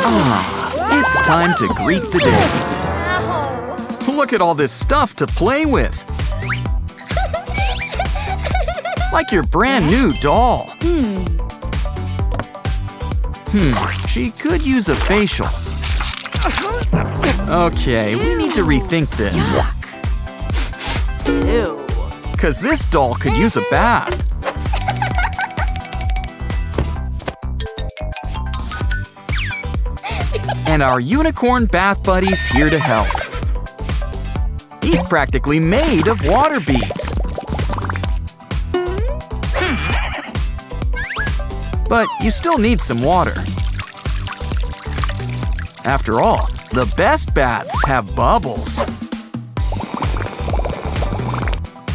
It's time to greet the day. Look at all this stuff to play with. Like your brand new doll. She could use a facial. Okay, we need to rethink this. Ew. 'Cause this doll could use a bath. And our unicorn bath buddy's here to help. He's practically made of water beads. But you still need some water. After all, the best baths have bubbles.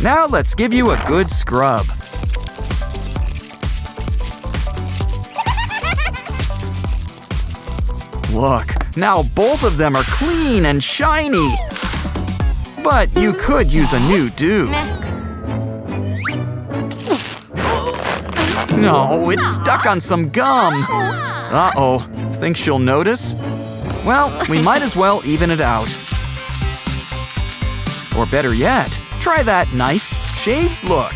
Now let's give you a good scrub. Look, now both of them are clean and shiny. But you could use a new dude. No, it's stuck on some gum. Uh-oh, think she'll notice? Well, we might as well even it out. Or better yet, try that nice, shaved look.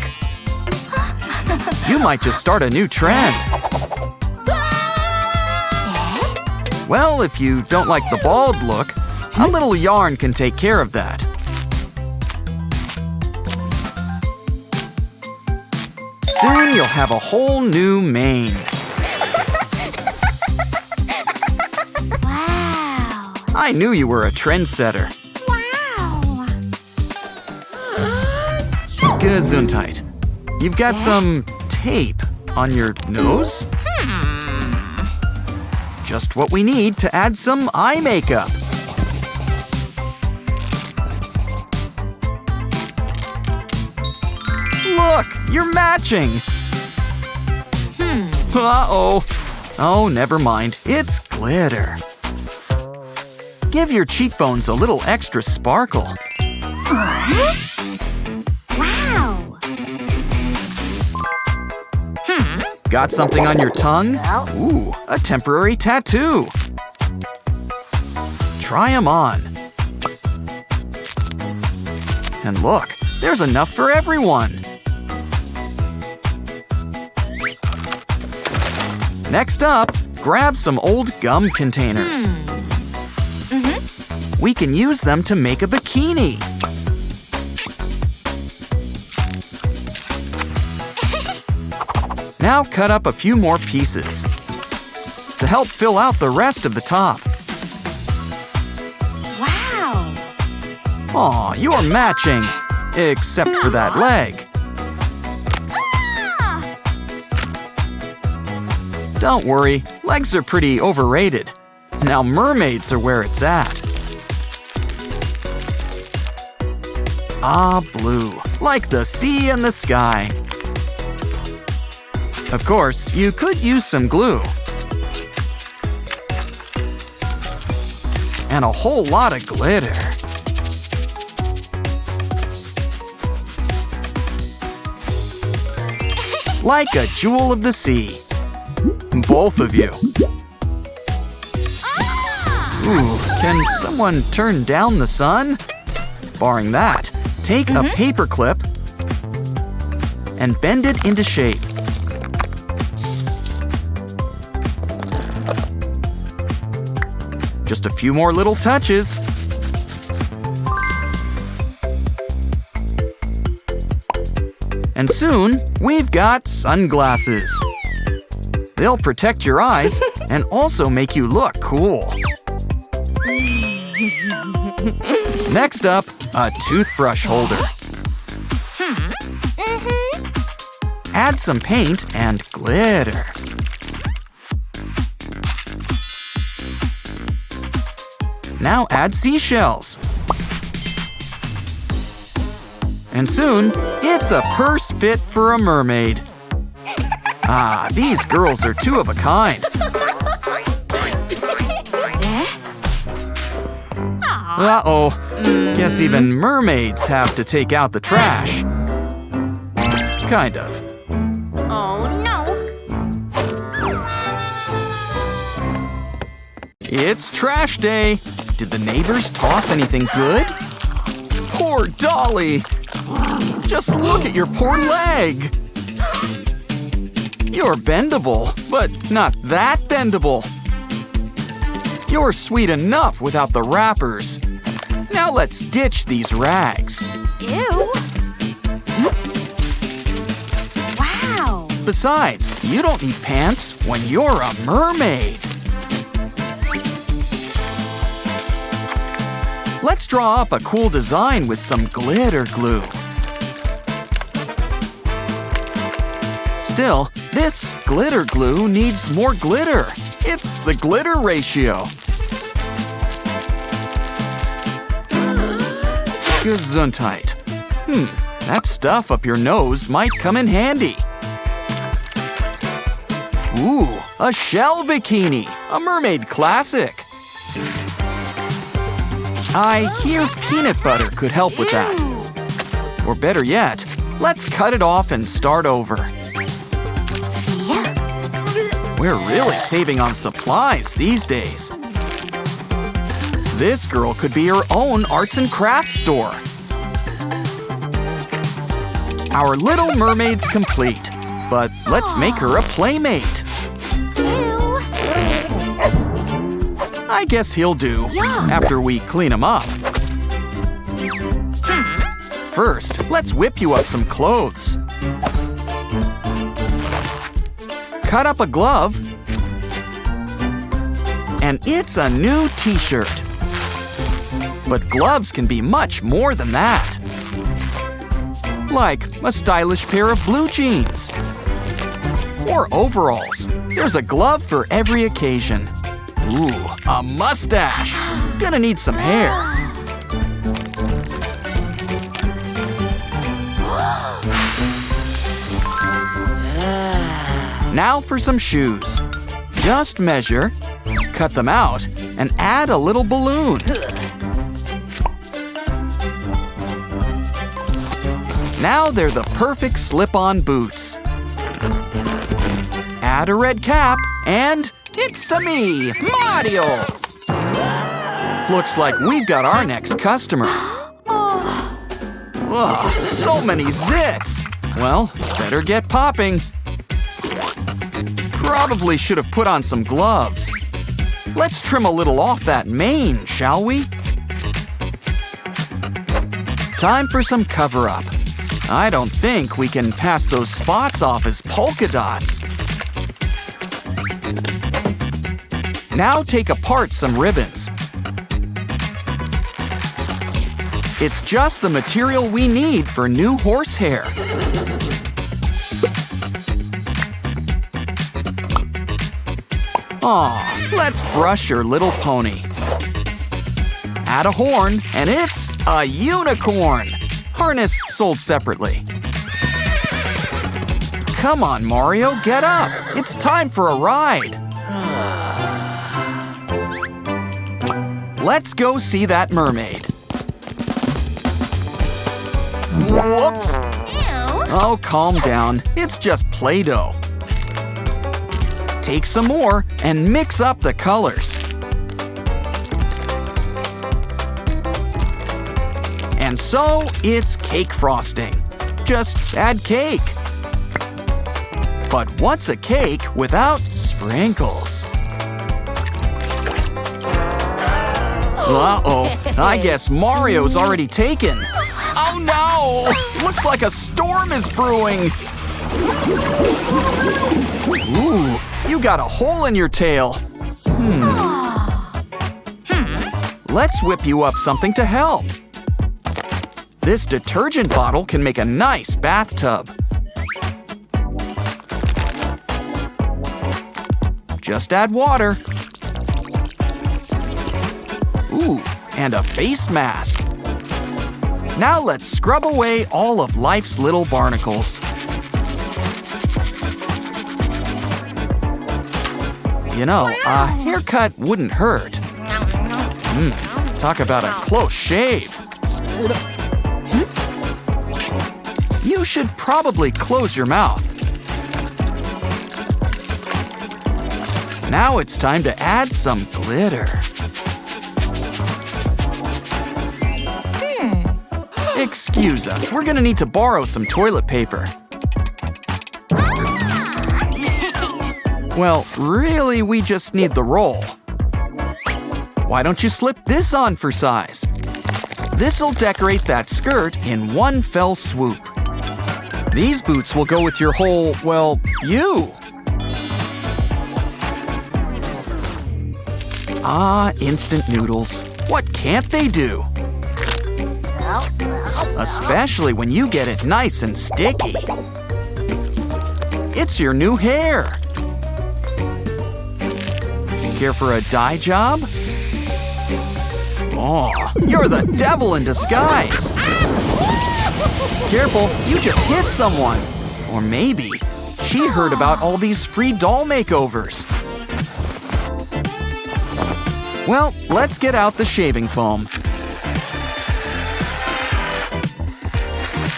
You might just start a new trend. Well, if you don't like the bald look, a little yarn can take care of that. Soon you'll have a whole new mane. Wow. I knew you were a trendsetter. Wow. Gesundheit. You've got some tape on your nose? Just what we need to add some eye makeup. Look, you're matching. Uh-oh. Oh, never mind. It's glitter. Give your cheekbones a little extra sparkle. Wow. Got something on your tongue? Ooh, a temporary tattoo. Try 'em on. And look, there's enough for everyone. Next up, grab some old gum containers. We can use them to make a bikini. Now cut up a few more pieces to help fill out the rest of the top. Wow. Aw, you're matching, except for that leg. Don't worry, legs are pretty overrated. Now mermaids are where it's at. Ah, blue, like the sea and the sky. Of course, you could use some glue. And a whole lot of glitter. Like a jewel of the sea. Both of you. Ooh, can someone turn down the sun? Barring that, take a paper clip and bend it into shape. Just a few more little touches. And soon, we've got sunglasses. They'll protect your eyes and also make you look cool. Next up, a toothbrush holder. Add some paint and glitter. Now add seashells. And soon, it's a purse fit for a mermaid. Ah, these girls are two of a kind. Uh-oh. Guess even mermaids have to take out the trash. Kind of. Oh, no. It's trash day. Did the neighbors toss anything good? Poor Dolly. Just look at your poor leg. You're bendable, but not that bendable. You're sweet enough without the wrappers. Now let's ditch these rags. Ew. Wow. Besides, you don't need pants when you're a mermaid. Let's draw up a cool design with some glitter glue. Still, this glitter glue needs more glitter. It's the glitter ratio. Gesundheit. That stuff up your nose might come in handy. Ooh, a shell bikini, a mermaid classic. I hear peanut butter could help with that. Or better yet, let's cut it off and start over. We're really saving on supplies these days. This girl could be her own arts and crafts store. Our little mermaid's complete, but let's make her a playmate. I guess he'll do after we clean him up. First, let's whip you up some clothes. Cut up a glove, and it's a new t-shirt. But gloves can be much more than that. Like a stylish pair of blue jeans. Or overalls. There's a glove for every occasion. Ooh, a mustache. Gonna need some hair. Now for some shoes. Just measure, cut them out, and add a little balloon. Now they're the perfect slip-on boots. Add a red cap, and it's me, Mario! Looks like we've got our next customer. Ugh, so many zits! Well, better get popping. Probably should have put on some gloves. Let's trim a little off that mane, shall we? Time for some cover-up. I don't think we can pass those spots off as polka dots. Now take apart some ribbons. It's just the material we need for new horsehair. Aw, let's brush your little pony. Add a horn, and it's a unicorn. Harness sold separately. Come on, Mario, get up. It's time for a ride. Let's go see that mermaid. Whoops. Ew. Oh, calm down. It's just Play-Doh. Take some more and mix up the colors. And so, it's cake frosting. Just add cake. But what's a cake without sprinkles? Uh-oh, I guess Mario's already taken. Oh no! Looks like a storm is brewing. Ooh, you got a hole in your tail. Let's whip you up something to help. This detergent bottle can make a nice bathtub. Just add water. Ooh, and a face mask. Now let's scrub away all of life's little barnacles. You know, a haircut wouldn't hurt. Talk about a close shave. You should probably close your mouth. Now it's time to add some glitter. Excuse us, we're gonna need to borrow some toilet paper. Well, really, we just need the roll. Why don't you slip this on for size? This'll decorate that skirt in one fell swoop. These boots will go with your whole, well, you. Ah, instant noodles. What can't they do? Especially when you get it nice and sticky. It's your new hair. Here for a dye job? Oh, you're the devil in disguise. Careful, you just hit someone. Or maybe she heard about all these free doll makeovers. Well, let's get out the shaving foam.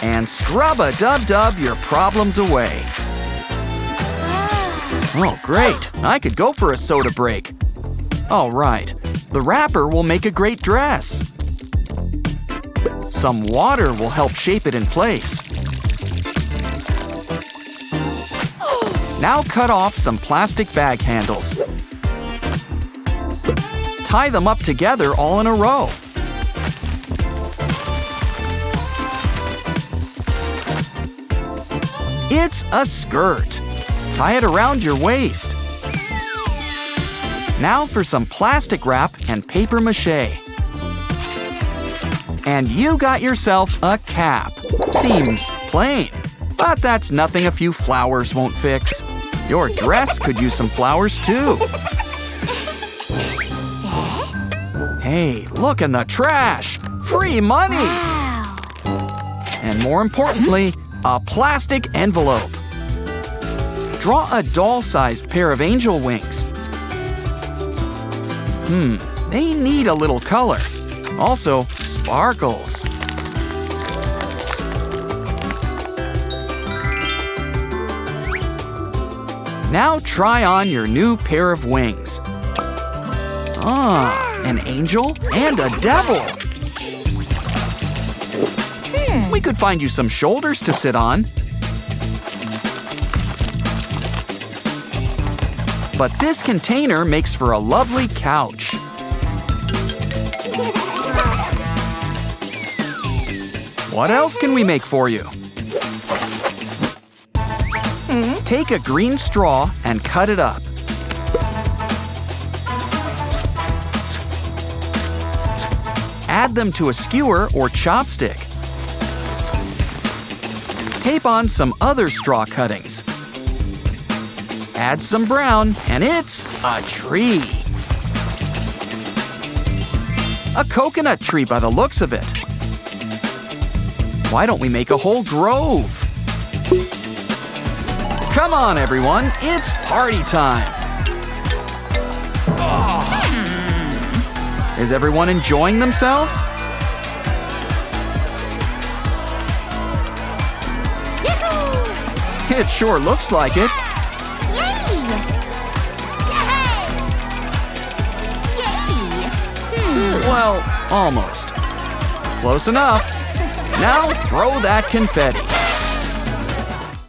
And scrub-a-dub-dub your problems away. Oh, great. I could go for a soda break. All right. The wrapper will make a great dress. Some water will help shape it in place. Now cut off some plastic bag handles. Tie them up together all in a row. It's a skirt. Tie it around your waist. Now for some plastic wrap and paper mache. And you got yourself a cap. Seems plain, but that's nothing a few flowers won't fix. Your dress could use some flowers too. Hey, look in the trash! Free money! Wow. And more importantly, a plastic envelope. Draw a doll-sized pair of angel wings. They need a little color. Also, sparkles. Now try on your new pair of wings. Ah, an angel and a devil. We could find you some shoulders to sit on. But this container makes for a lovely couch. What else can we make for you? Take a green straw and cut it up. Add them to a skewer or chopstick. Tape on some other straw cuttings. Add some brown, and it's a tree. A coconut tree by the looks of it. Why don't we make a whole grove? Come on, everyone, it's party time. Is everyone enjoying themselves? Yahoo! It sure looks like it. Well, almost. Close enough. Now throw that confetti.